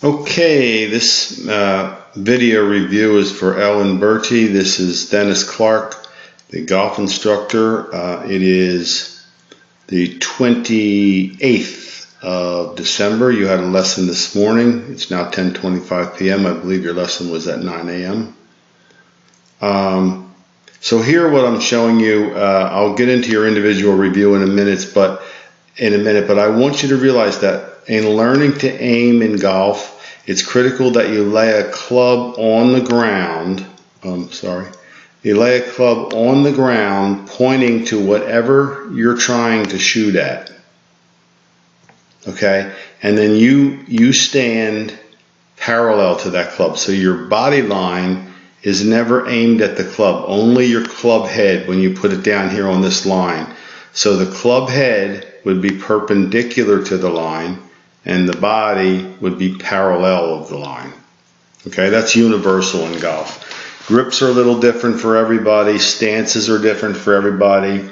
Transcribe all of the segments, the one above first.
Okay, this video review is for Ellen Bertie. This is Dennis Clark, the golf instructor. It is the 28th of December. You had a lesson this morning. It's now 10:25 p.m. I believe your lesson was at 9 a.m. So here what I'm showing you, I'll get into your individual review in a minute, but I want you to realize that in learning to aim in golf, it's critical that you lay a club on the ground. You lay a club on the ground pointing to whatever you're trying to shoot at. Okay? And then you stand parallel to that club. So your body line is never aimed at the club, only your club head when you put it down here on this line. So the club head would be perpendicular to the line, and the body would be parallel of the line. Okay, that's universal in golf. Grips are a little different for everybody, stances are different for everybody,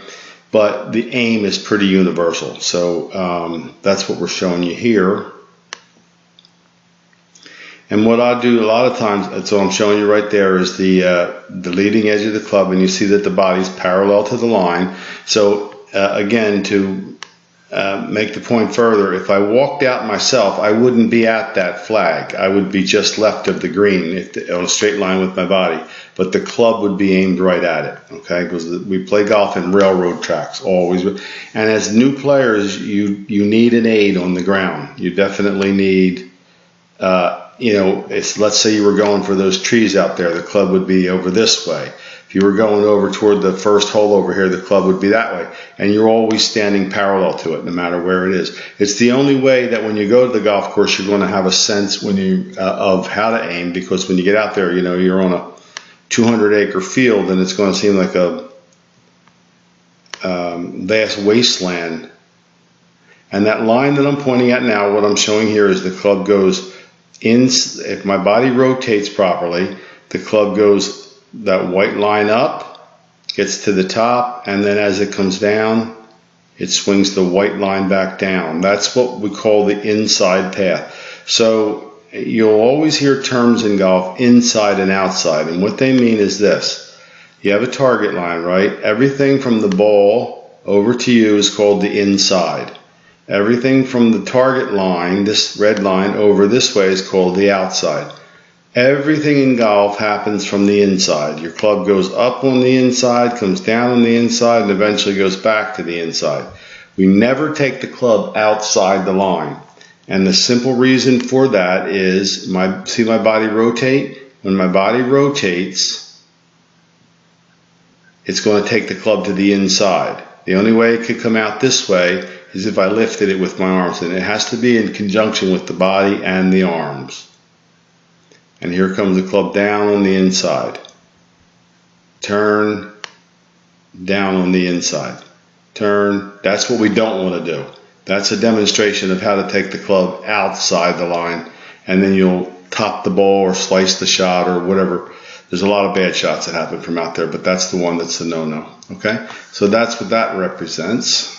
but the aim is pretty universal. So that's what we're showing you here. And what I do a lot of times, that's what I'm showing you right there, is the leading edge of the club, and you see that the body's parallel to the line. So again, to make the point further, if I walked out myself, I wouldn't be at that flag. I would be just left of the green on a straight line with my body, but the club would be aimed right at it. Okay, because we play golf in railroad tracks always. And as new players, you need an aid on the ground. You definitely need, let's say you were going for those trees out there, the club would be over this way. If you were going over toward the first hole over here, the club would be that way. And you're always standing parallel to it, no matter where it is. It's the only way that when you go to the golf course, you're going to have a sense of how to aim, because when you get out there, you're on a 200-acre field, and it's going to seem like a vast wasteland. And that line that I'm pointing at now, what I'm showing here is the club goes in. If my body rotates properly, the club goes that white line up, gets to the top, and then as it comes down, it swings the white line back down. That's what we call the inside path. So you'll always hear terms in golf, inside and outside, and what they mean is this. You have a target line, right? Everything from the ball over to you is called the inside. Everything from the target line, this red line, over this way is called the outside. Everything in golf happens from the inside. Your club goes up on the inside, comes down on the inside, and eventually goes back to the inside. We never take the club outside the line. And the simple reason for that is, see my body rotate? When my body rotates, it's going to take the club to the inside. The only way it could come out this way is if I lifted it with my arms. And it has to be in conjunction with the body and the arms. And here comes the club down on the inside. Turn, down on the inside. Turn. That's what we don't want to do. That's a demonstration of how to take the club outside the line, and then you'll top the ball or slice the shot or whatever. There's a lot of bad shots that happen from out there, but that's the one that's a no-no. Okay? So that's what that represents.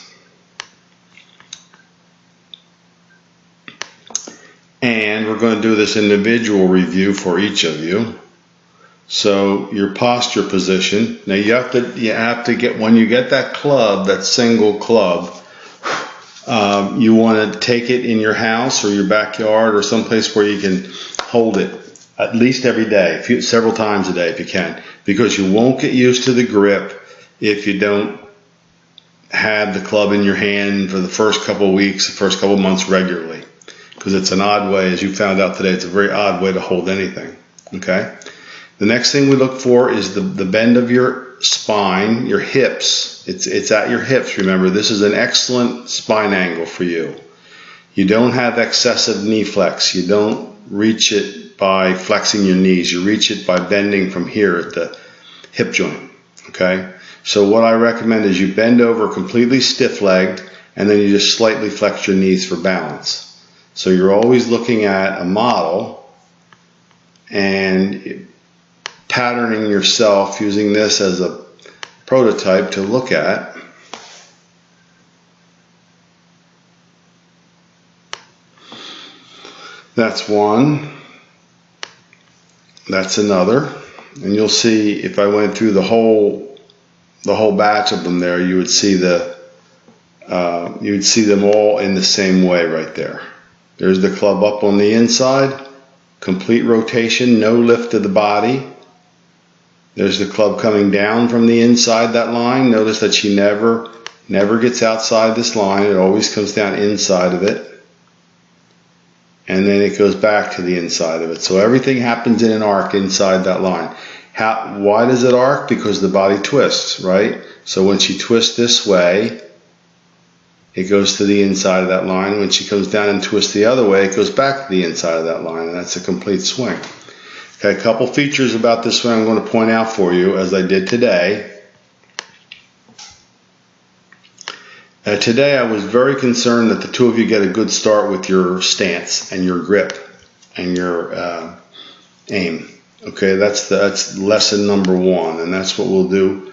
And we're going to do this individual review for each of you. So your posture position. Now you have to get, when you get that club, that single club, you want to take it in your house or your backyard or someplace where you can hold it at least every day, several times a day if you can, because you won't get used to the grip if you don't have the club in your hand for the first couple of weeks, the first couple of months regularly. Because it's an odd way, as you found out today, it's a very odd way to hold anything. Okay? The next thing we look for is the bend of your spine, your hips. It's at your hips, remember. This is an excellent spine angle for you. You don't have excessive knee flex. You don't reach it by flexing your knees. You reach it by bending from here at the hip joint. Okay? So what I recommend is you bend over completely stiff-legged, and then you just slightly flex your knees for balance. So you're always looking at a model and patterning yourself using this as a prototype to look at. That's one. That's another. And you'll see if I went through the whole batch of them there, you would see them all in the same way right there. There's the club up on the inside, complete rotation, no lift of the body. There's the club coming down from the inside that line. Notice that she never gets outside this line. It always comes down inside of it. And then it goes back to the inside of it. So everything happens in an arc inside that line. Why does it arc? Because the body twists, right? So when she twists this way, it goes to the inside of that line. When she comes down and twists the other way, it goes back to the inside of that line, and that's a complete swing. Okay, a couple features about this swing I'm going to point out for you, as I did today. Today I was very concerned that the two of you get a good start with your stance and your grip and your aim. Okay, that's lesson number one, and that's what we'll do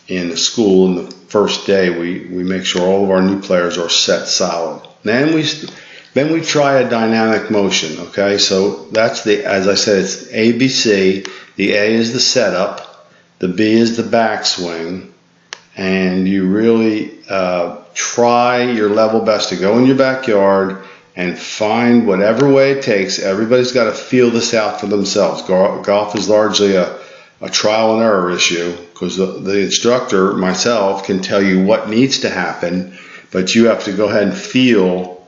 in the school. In the first day, we make sure all of our new players are set solid. Then we try a dynamic motion. Okay, so that's as I said, it's ABC. The A is the setup, the B is the backswing, and you really try your level best to go in your backyard and find whatever way it takes. Everybody's got to feel this out for themselves. Golf is largely a trial and error issue, because the instructor, myself, can tell you what needs to happen, but you have to go ahead and feel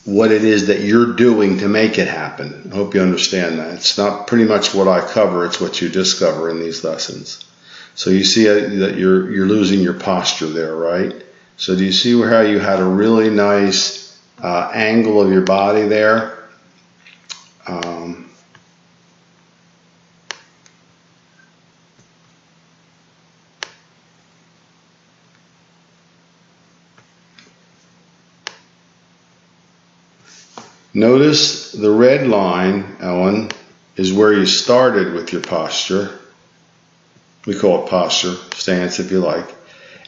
what it is that you're doing to make it happen. I hope you understand that. It's not pretty much what I cover, it's what you discover in these lessons. So you see that you're losing your posture there, right? So do you see how you had a really nice angle of your body there? Notice the red line, Ellen, is where you started with your posture. We call it posture, stance if you like.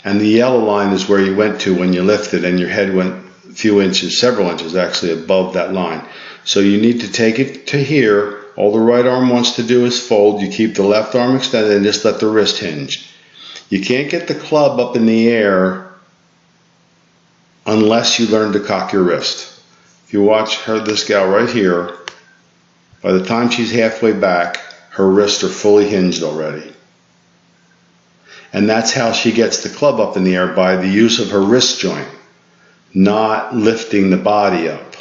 And the yellow line is where you went to when you lifted, and your head went a few inches, several inches actually, above that line. So you need to take it to here. All the right arm wants to do is fold. You keep the left arm extended and just let the wrist hinge. You can't get the club up in the air unless you learn to cock your wrist. If you watch this gal right here, by the time she's halfway back, her wrists are fully hinged already. And that's how she gets the club up in the air, by the use of her wrist joint, not lifting the body up.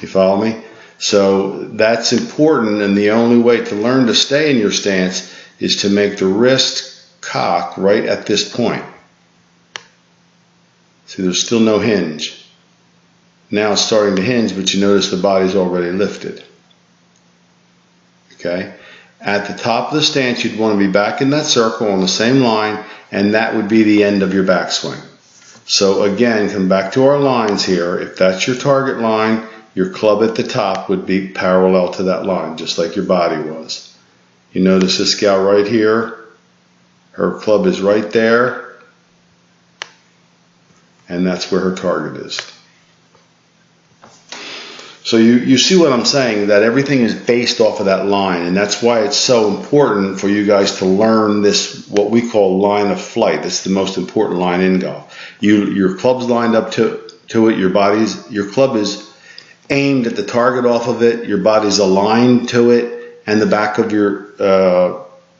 You follow me? So that's important, and the only way to learn to stay in your stance is to make the wrist cock right at this point. See, there's still no hinge. Now it's starting to hinge, but you notice the body's already lifted. Okay? At the top of the stance, you'd want to be back in that circle on the same line, and that would be the end of your backswing. So again, come back to our lines here. If that's your target line, your club at the top would be parallel to that line, just like your body was. You notice this gal right here, her club is right there, and that's where her target is. So you see what I'm saying, that everything is based off of that line, and that's why it's so important for you guys to learn this, what we call line of flight. It's the most important line in golf. Your club's lined up to it, your club is aimed at the target off of it, your body's aligned to it, and the back of your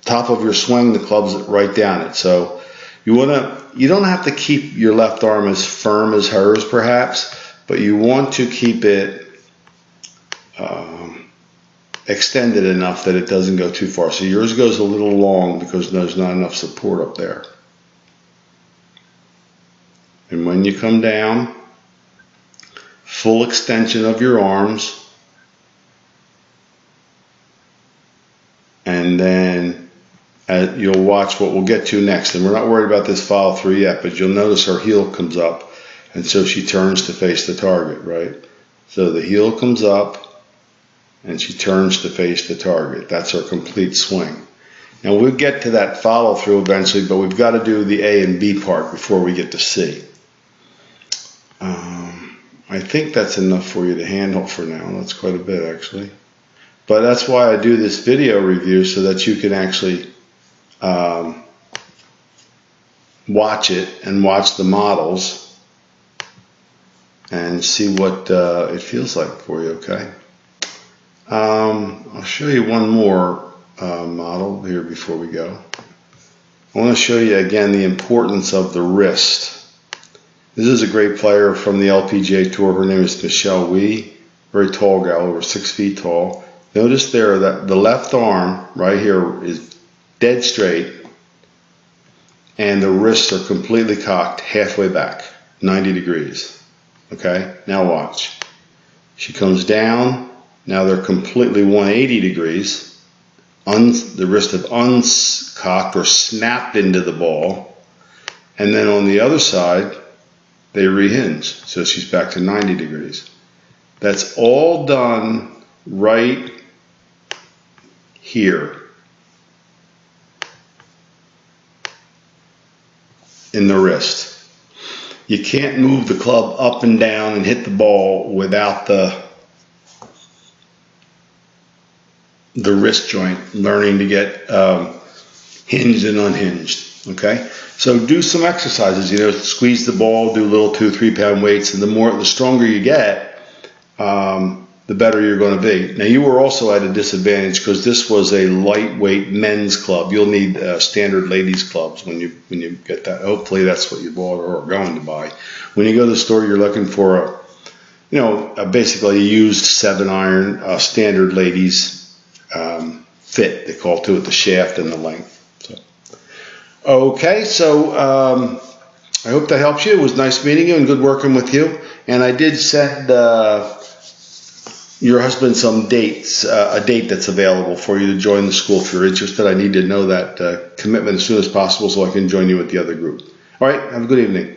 top of your swing, the club's right down it. So you don't have to keep your left arm as firm as hers perhaps, but you want to keep it extended enough that it doesn't go too far. So yours goes a little long because there's not enough support up there. And when you come down, full extension of your arms, and then you'll watch what we'll get to next. And we're not worried about this follow through yet, but you'll notice her heel comes up, and so she turns to face the target, right? So the heel comes up, and she turns to face the target. That's her complete swing. Now we'll get to that follow through eventually, but we've got to do the A and B part before we get to C. I think that's enough for you to handle for now. That's quite a bit, actually. But that's why I do this video review, so that you can actually watch it and watch the models and see what it feels like for you, okay? I'll show you one more model here before we go. I want to show you again the importance of the wrist. This is a great player from the LPGA Tour. Her name is Michelle Wie. Very tall gal, over 6 feet tall. Notice there that the left arm right here is dead straight, and the wrists are completely cocked halfway back, 90 degrees. Okay, now watch. She comes down. Now they're completely 180 degrees. The wrists have uncocked or snapped into the ball. And then on the other side, they rehinge. So she's back to 90 degrees. That's all done right here in the wrist. You can't move the club up and down and hit the ball without the wrist joint learning to get hinged and unhinged. Okay, so do some exercises. You know, squeeze the ball, do little 2-3 pound weights, and the stronger you get, the better you're going to be. Now, you were also at a disadvantage because this was a lightweight men's club. You'll need standard ladies clubs when you get that. Hopefully, that's what you bought or are going to buy. When you go to the store, you're looking for basically a used 7-iron standard ladies fit. They call it, the shaft and the length. So, okay, so I hope that helps you. It was nice meeting you and good working with you. And I did send your husband some dates, a date that's available for you to join the school if you're interested. I need to know that commitment as soon as possible so I can join you with the other group. All right, have a good evening.